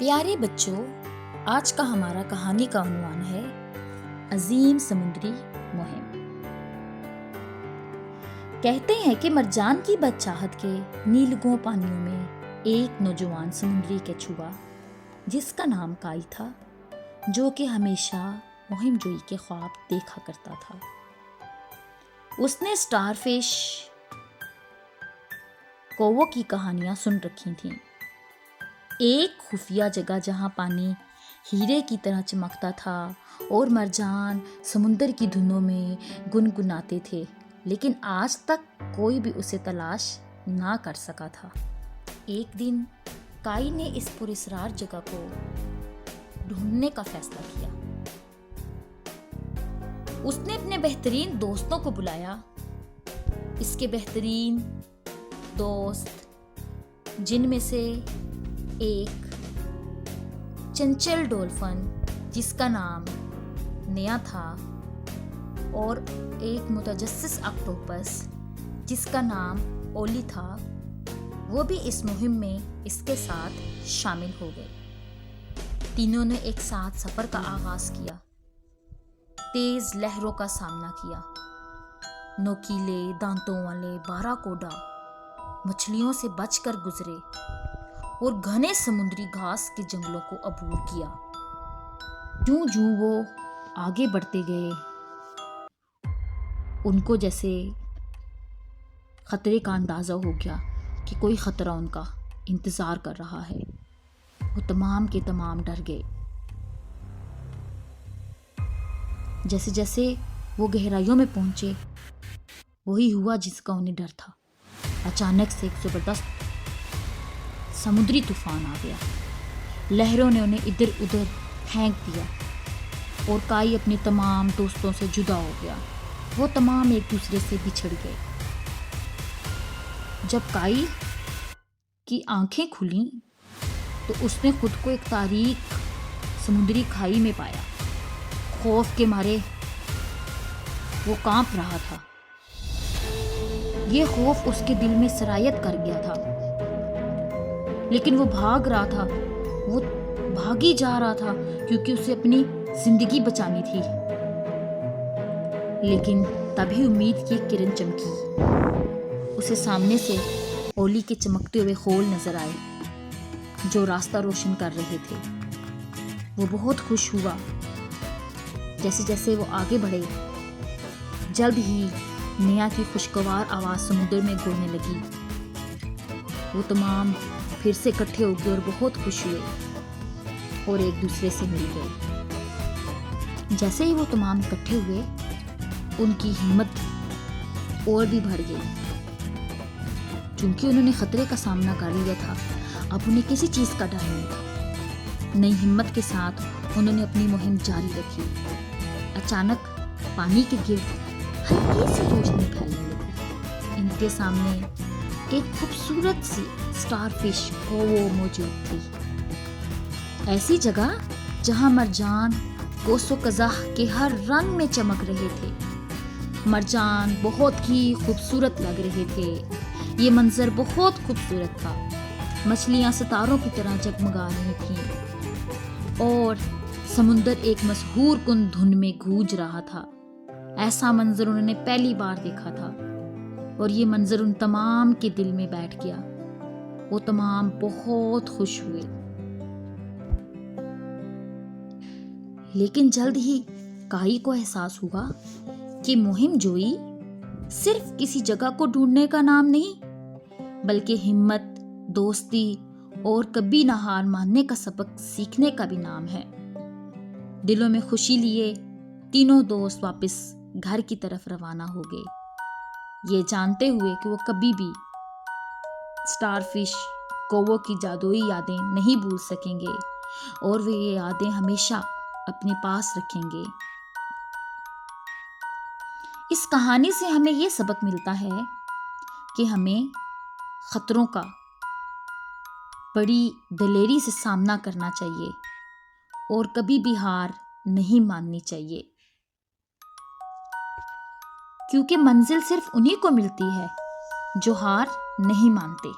پیارے بچوں، آج کا ہمارا کہانی کا عنوان ہے عظیم سمندری مہم۔ کہتے ہیں کہ مرجان کی بدچاہت کے نیلگوں پانیوں میں ایک نوجوان سمندری کیچوا جس کا نام کائی تھا، جو کہ ہمیشہ مہم جوئی کے خواب دیکھا کرتا تھا۔ اس نے سٹار فش کوو کی کہانیاں سن رکھی تھیں، ایک خفیہ جگہ جہاں پانی ہیرے کی طرح چمکتا تھا اور مرجان سمندر کی دھنوں میں گنگناتے تھے، لیکن آج تک کوئی بھی اسے تلاش نہ کر سکا تھا۔ ایک دن کائی نے اس پراسرار جگہ کو ڈھونڈنے کا فیصلہ کیا۔ اس نے اپنے بہترین دوستوں کو بلایا۔ اس کے بہترین دوست جن میں سے ایک چنچل ڈولفن جس کا نام نیا تھا اور ایک متجسس آکٹوپس جس کا نام اولی تھا، وہ بھی اس مہم میں اس کے ساتھ شامل ہو گئے۔ تینوں نے ایک ساتھ سفر کا آغاز کیا، تیز لہروں کا سامنا کیا، نوکیلے دانتوں والے باراکوڈا مچھلیوں سے بچ کر گزرے اور گھنے سمندری گھاس کے جنگلوں کو عبور کیا۔ جوں وہ آگے بڑھتے گئے، ان کو جیسے خطرے کا اندازہ ہو گیا کہ کوئی خطرہ ان کا انتظار کر رہا ہے۔ وہ تمام کے تمام ڈر گئے۔ جیسے جیسے وہ گہرائیوں میں پہنچے، وہی ہوا جس کا انہیں ڈر تھا۔ اچانک سے ایک زبردست سمندری طوفان آ گیا۔ لہروں نے انہیں ادھر ادھر پھینک دیا اور کائی اپنے تمام دوستوں سے جدا ہو گیا۔ وہ تمام ایک دوسرے سے بچھڑ گئے۔ جب کائی کی آنکھیں کھلیں تو اس نے خود کو ایک تاریک سمندری کھائی میں پایا۔ خوف کے مارے وہ کانپ رہا تھا۔ یہ خوف اس کے دل میں سرایت کر گیا تھا، لیکن وہ بھاگ رہا تھا، وہ بھاگی جا رہا تھا کیونکہ اسے اپنی زندگی بچانی تھی۔ لیکن تبھی امید کی ایک کرن چمکی۔ اسے سامنے سے اولی کے چمکتے ہوئے خول نظر آئے جو راستہ روشن کر رہے تھے۔ وہ بہت خوش ہوا۔ جیسے جیسے وہ آگے بڑھے، جلد ہی نیا کی خوشگوار آواز سمندر میں گونجنے لگی۔ وہ تمام پھر سے اکٹھے ہو گئے اور بہت خوش ہوئے اور ایک دوسرے سے مل گئے۔ جیسے ہی وہ تمام اکٹھے ہوئے، ان کی ہمت اور بھی بڑھ گئی۔ چونکہ انہوں نے خطرے کا سامنا کر لیا تھا، اب انہیں کسی چیز کا ڈر نہیں تھا۔ نئی ہمت کے ساتھ انہوں نے اپنی مہم جاری رکھی۔ اچانک پانی کے گرد ہلکی سی روشنی پھیلنے لگی۔ ان کے سامنے ایک خوبصورت سی سٹار فش کوو موجود تھی، ایسی جگہ جہاں مرجان کوس و قزح کے ہر رنگ میں چمک رہے تھے۔ مرجان بہت ہی خوبصورت لگ رہے تھے۔ یہ منظر بہت خوبصورت تھا۔ مچھلیاں ستاروں کی طرح جگمگا رہی تھیں اور سمندر ایک مسحور کن دھن میں گونج رہا تھا۔ ایسا منظر انہوں نے پہلی بار دیکھا تھا اور یہ منظر ان تمام کے دل میں بیٹھ گیا۔ وہ تمام بہت خوش ہوئے۔ لیکن جلد ہی کائی کو احساس ہوا کہ مہم جوئی صرف کسی جگہ کو ڈھونڈنے کا نام نہیں، بلکہ ہمت، دوستی اور کبھی نہ ہار ماننے کا سبق سیکھنے کا بھی نام ہے۔ دلوں میں خوشی لیے تینوں دوست واپس گھر کی طرف روانہ ہو گئے، یہ جانتے ہوئے کہ وہ کبھی بھی سٹار فش کوو کی جادوئی یادیں نہیں بھول سکیں گے اور وہ یہ یادیں ہمیشہ اپنے پاس رکھیں گے۔ اس کہانی سے ہمیں یہ سبق ملتا ہے کہ ہمیں خطروں کا بڑی دلیری سے سامنا کرنا چاہیے اور کبھی بھی ہار نہیں ماننی چاہیے، کیونکہ منزل صرف انہی کو ملتی ہے جو ہار نہیں مانتے۔